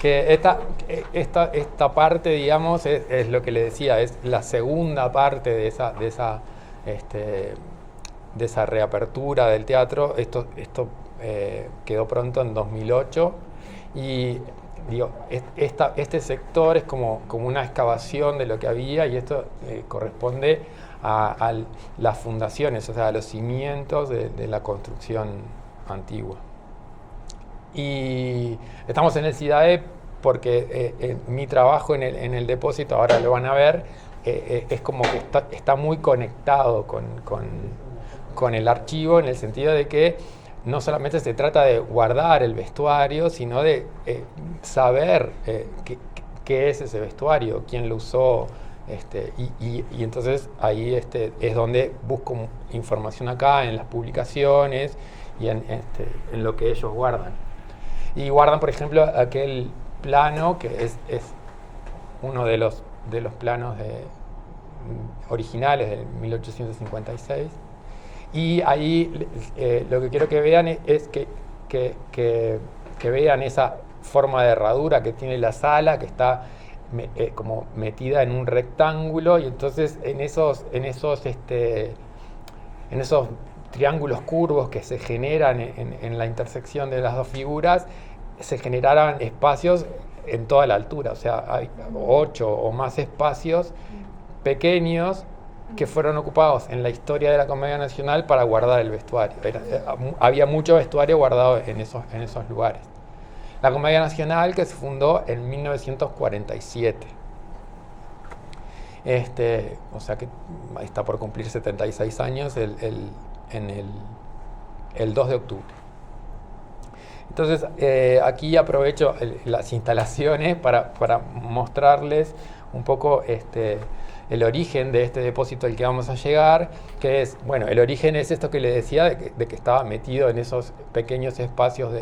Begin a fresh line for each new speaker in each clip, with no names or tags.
esta parte, digamos, es lo que le decía, es la segunda parte de esa reapertura del teatro. Esto quedó pronto en 2008 y digo, este sector es como una excavación de lo que había, y esto corresponde a las fundaciones, o sea, a los cimientos de la construcción antigua. Y estamos en el CIDAE porque mi trabajo en el depósito, ahora lo van a ver, es como que está muy conectado con el archivo, en el sentido de que no solamente se trata de guardar el vestuario, sino de saber qué es ese vestuario, quién lo usó. Y entonces ahí es donde busco información acá, en las publicaciones y en lo que ellos guardan. Y guardan, por ejemplo, aquel plano que es uno de los planos originales de 1856. Y ahí lo que quiero que vean es que vean esa forma de herradura que tiene la sala, que está como metida en un rectángulo, y entonces en esos triángulos curvos que se generan en la intersección de las dos figuras, se generaran espacios en toda la altura, o sea, hay 8 o más espacios pequeños que fueron ocupados en la historia de la Comedia Nacional para guardar el vestuario. Había mucho vestuario guardado en esos lugares. La Comedia Nacional, que se fundó en 1947. O sea que está por cumplir 76 años el 2 de octubre. Entonces, aquí aprovecho las instalaciones para mostrarles un poco el origen de este depósito al que vamos a llegar, que es, bueno, el origen es esto que les decía, de que estaba metido en esos pequeños espacios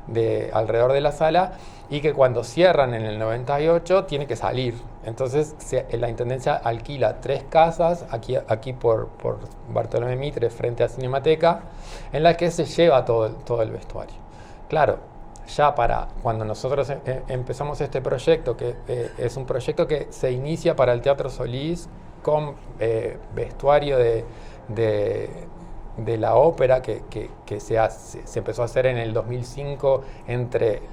de alrededor de la sala, y que cuando cierran en el 98 tiene que salir. Entonces la Intendencia alquila 3 casas aquí por Bartolomé Mitre, frente a Cinemateca, en las que se lleva todo el vestuario. Claro, ya para cuando nosotros empezamos este proyecto, que es un proyecto que se inicia para el Teatro Solís con vestuario de la ópera que se empezó a hacer en el 2005 entre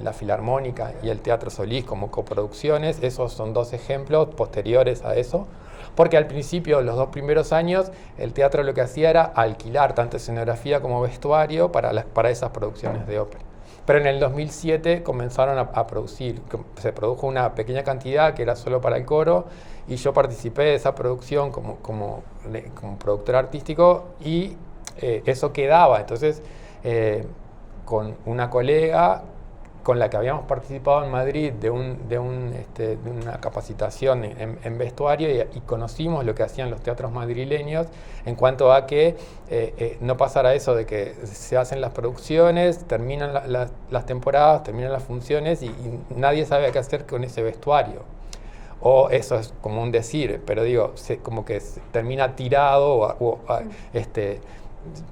la Filarmónica y el Teatro Solís como coproducciones. Esos son 2 ejemplos posteriores a eso, porque al principio, los 2 primeros años, el teatro lo que hacía era alquilar tanto escenografía como vestuario para esas producciones de ópera. Pero en el 2007 comenzaron a producir, se produjo una pequeña cantidad que era solo para el coro, y yo participé de esa producción como productor artístico, y eso quedaba. Entonces, con una colega con la que habíamos participado en Madrid de una capacitación en vestuario, y conocimos lo que hacían los teatros madrileños en cuanto a que no pasara eso de que se hacen las producciones, terminan las temporadas, terminan las funciones y nadie sabe qué hacer con ese vestuario. O eso es como un decir, pero digo, como que termina tirado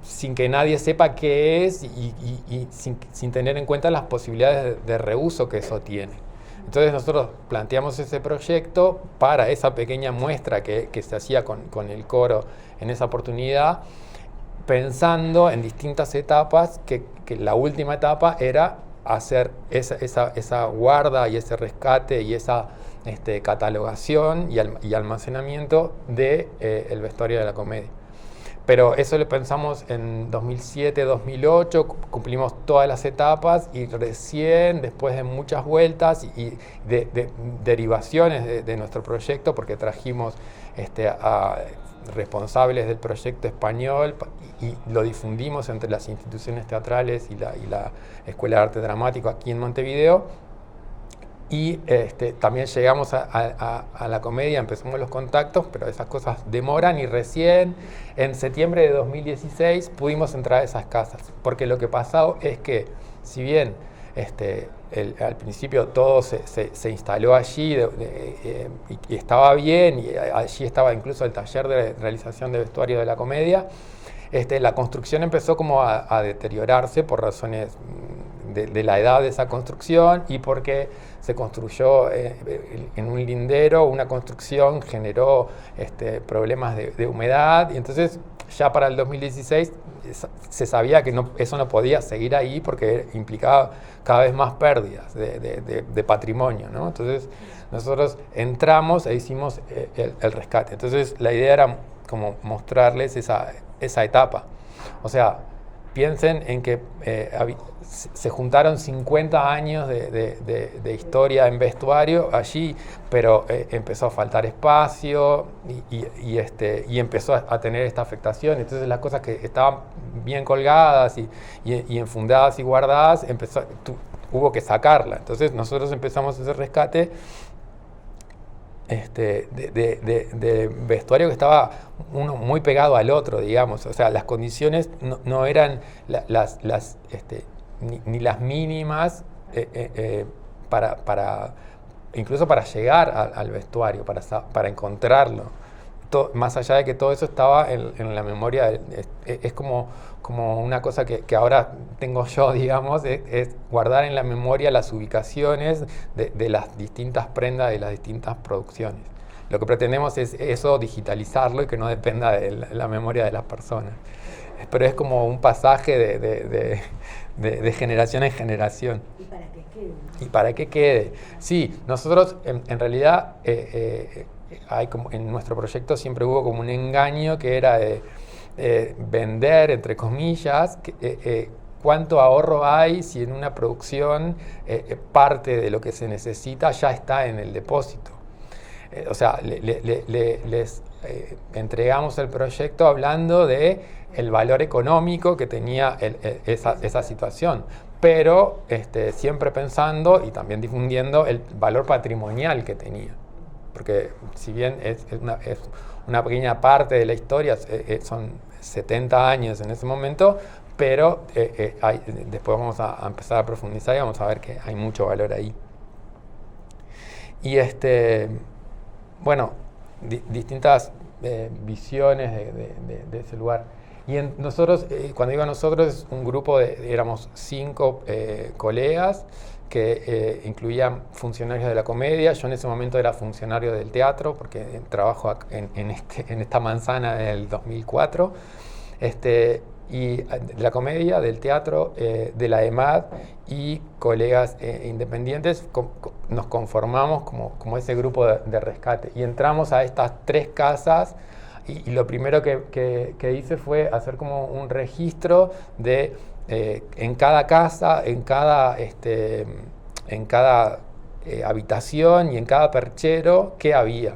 sin que nadie sepa qué es, y sin tener en cuenta las posibilidades de reuso que eso tiene. Entonces nosotros planteamos ese proyecto para esa pequeña muestra que se hacía con el coro en esa oportunidad, pensando en distintas etapas, que la última etapa era hacer esa guarda y ese rescate y esa catalogación y almacenamiento del vestuario de la comedia. Pero eso lo pensamos en 2007, 2008, cumplimos todas las etapas, y recién, después de muchas vueltas y de derivaciones de nuestro proyecto, porque trajimos a responsables del proyecto español y lo difundimos entre las instituciones teatrales y la Escuela de Arte Dramático aquí en Montevideo. Y también llegamos a la comedia, empezamos los contactos, pero esas cosas demoran, y recién en septiembre de 2016 pudimos entrar a esas casas, porque lo que pasó es que, si bien al principio todo se instaló allí y estaba bien, y allí estaba incluso el taller de realización de vestuario de la comedia, la construcción empezó como a deteriorarse por razones de la edad de esa construcción y porque se construyó en un lindero, una construcción generó problemas de humedad, y entonces ya para el 2016 se sabía que eso no podía seguir ahí porque implicaba cada vez más pérdidas de patrimonio, ¿no? Entonces nosotros entramos e hicimos el rescate. Entonces la idea era como mostrarles esa etapa. O sea, piensen en que se juntaron 50 años de historia en vestuario allí, pero empezó a faltar espacio y empezó a tener esta afectación. Entonces las cosas que estaban bien colgadas y enfundadas y guardadas, hubo que sacarlas. Entonces nosotros empezamos ese rescate de vestuario que estaba uno muy pegado al otro, digamos. O sea, las condiciones no eran ni las mínimas incluso para llegar al vestuario, para encontrarlo. Más allá de que todo eso estaba en la memoria, es como una cosa que ahora tengo yo, digamos, es guardar en la memoria las ubicaciones de las distintas prendas, de las distintas producciones. Lo que pretendemos es eso, digitalizarlo y que no dependa de la memoria de las personas. Pero es como un pasaje de generación en generación.
Y para que quede.
Y para que quede. Sí, nosotros en realidad en nuestro proyecto siempre hubo como un engaño que era vender, entre comillas, cuánto ahorro hay si en una producción parte de lo que se necesita ya está en el depósito. O sea, les entregamos el proyecto hablando de el valor económico que tenía esa situación, pero siempre pensando y también difundiendo el valor patrimonial que tenía. Porque si bien es una pequeña parte de la historia, son 70 años en ese momento, pero después vamos a empezar a profundizar y vamos a ver que hay mucho valor ahí. Y bueno, distintas visiones de ese lugar. Y nosotros, cuando digo nosotros, es un grupo éramos 5 colegas que incluían funcionarios de la comedia. Yo en ese momento era funcionario del teatro porque trabajo en esta manzana del 2004. Y de la comedia, del teatro, de la EMAD y colegas independientes, nos conformamos como ese grupo de rescate. Y entramos a estas 3 casas y lo primero que hice fue hacer como un registro de en cada casa, en cada habitación y en cada perchero qué había.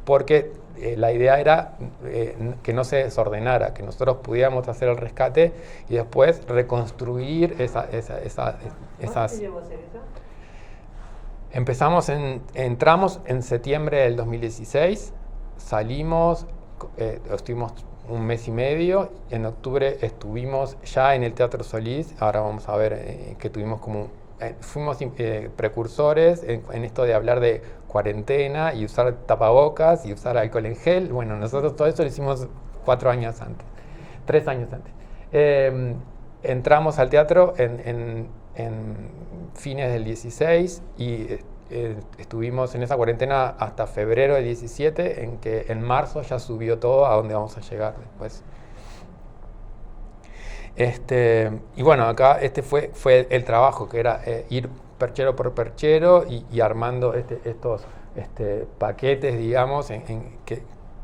Porque la idea era que no se desordenara, que nosotros pudiéramos hacer el rescate y después reconstruir esas...
¿Cuánto llevó a hacer eso?
Entramos en septiembre del 2016, salimos, estuvimos un mes y medio, en octubre estuvimos ya en el Teatro Solís, ahora vamos a ver que tuvimos fuimos precursores en esto de hablar de cuarentena y usar tapabocas y usar alcohol en gel. Bueno, nosotros todo eso lo hicimos 3 años antes. Entramos al teatro en fines del 16 y estuvimos en esa cuarentena hasta febrero del 17, en que en marzo ya subió todo a donde vamos a llegar después. Y bueno, acá fue el trabajo, que era ir perchero por perchero y armando estos paquetes, digamos,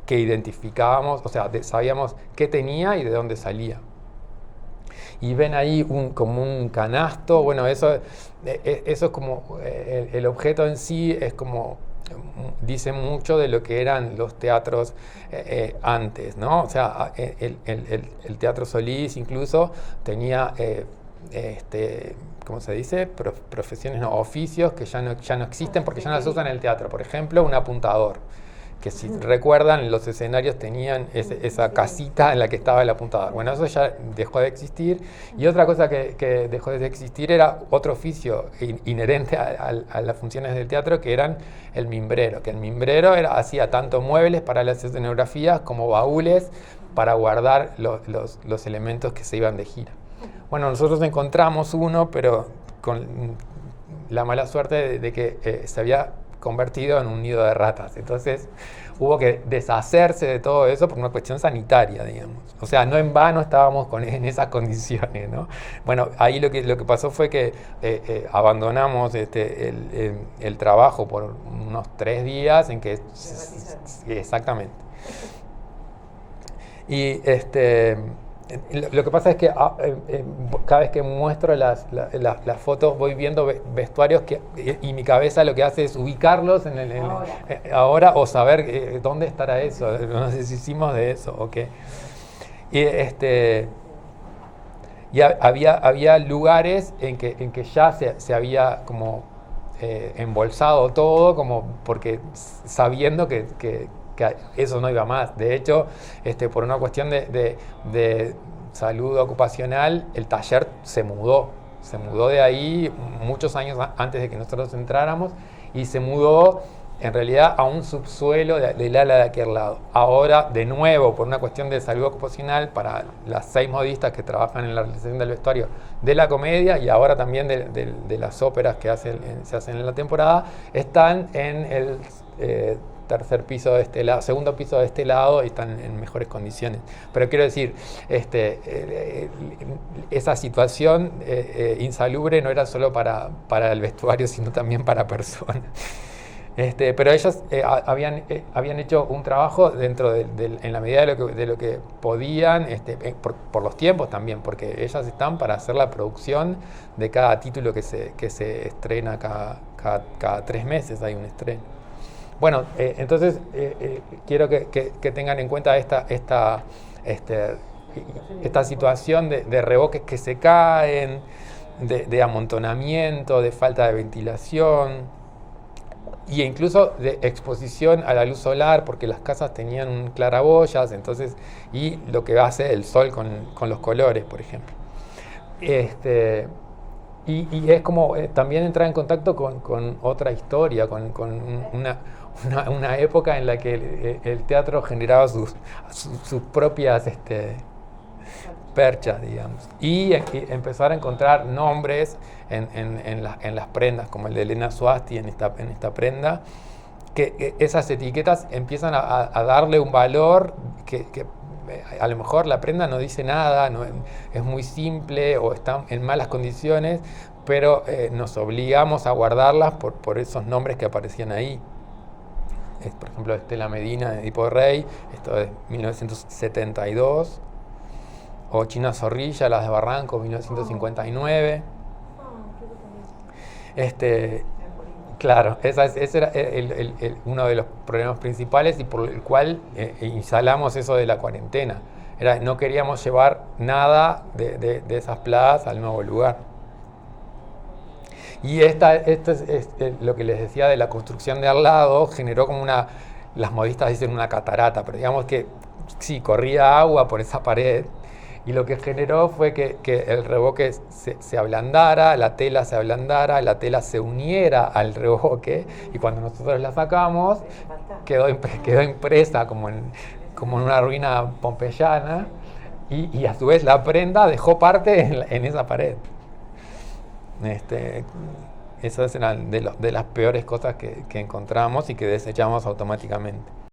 que identificábamos, o sea, sabíamos qué tenía y de dónde salía. Y ven ahí como un canasto. Bueno, eso es como el objeto en sí, es como dice mucho de lo que eran los teatros antes, ¿no? O sea, el Teatro Solís incluso tenía, ¿cómo se dice? Profesiones, no, oficios que ya no existen porque ya no se usan en el teatro. Por ejemplo, un apuntador, que si recuerdan, los escenarios tenían esa casita en la que estaba el apuntador. Bueno, eso ya dejó de existir. Y otra cosa que dejó de existir era otro oficio inherente a las funciones del teatro, que eran el mimbrero. Que el mimbrero hacía tanto muebles para las escenografías como baúles para guardar los elementos que se iban de gira. Bueno, nosotros encontramos uno, pero con la mala suerte de que se había convertido en un nido de ratas. Entonces hubo que deshacerse de todo eso por una cuestión sanitaria, digamos. O sea, no en vano estábamos en esas condiciones, ¿no? Bueno, ahí lo que pasó fue que abandonamos el trabajo por unos 3 días en que... Exactamente. Y lo que pasa es que cada vez que muestro las fotos voy viendo vestuarios y mi cabeza lo que hace es ubicarlos ahora o saber dónde estará eso, no sé si hicimos de eso o qué. Y había lugares en que ya se había como embolsado todo, como porque sabiendo que eso no iba más. De hecho, por una cuestión de salud ocupacional, el taller se mudó de ahí muchos años antes de que nosotros entráramos y se mudó en realidad a un subsuelo del ala de aquel lado. Ahora, de nuevo, por una cuestión de salud ocupacional, para las 6 modistas que trabajan en la realización del vestuario de la comedia y ahora también de las óperas que se hacen en la temporada, están en el tercer piso de este lado, segundo piso de este lado, y están en mejores condiciones. Pero quiero decir, esa situación insalubre no era solo para el vestuario, sino también para personas. Pero ellos habían hecho un trabajo dentro en la medida de lo que podían, por los tiempos también, porque ellas están para hacer la producción de cada título que se estrena cada 3 meses, hay un estreno. Bueno, entonces quiero que tengan en cuenta esta situación de revoques que se caen, de amontonamiento, de falta de ventilación, y incluso de exposición a la luz solar, porque las casas tenían claraboyas, entonces, y lo que hace el sol con los colores, por ejemplo. Y es como también entrar en contacto con otra historia, con una época en la que el teatro generaba sus propias perchas, digamos, y empezar a encontrar nombres en las prendas, como el de Elena Suasti en esta prenda, que esas etiquetas empiezan a darle un valor que a lo mejor la prenda no dice nada, es muy simple o está en malas condiciones, pero nos obligamos a guardarlas por esos nombres que aparecían ahí. Por ejemplo, Estela Medina de Edipo Rey, esto es 1972, o China Zorrilla, las de Barranco, 1959. Claro, ese era uno de los problemas principales y por el cual instalamos eso de la cuarentena. No queríamos llevar nada de esas plazas al nuevo lugar. Y esto es lo que les decía de la construcción de al lado, generó como las modistas dicen una catarata, pero digamos que sí, corría agua por esa pared. Y lo que generó fue que el revoque se ablandara, la tela se ablandara, la tela se uniera al revoque, y cuando nosotros la sacamos quedó impresa como en una ruina pompeyana, y a su vez la prenda dejó parte en esa pared. Esas eran de las peores cosas que encontramos y que desechamos automáticamente.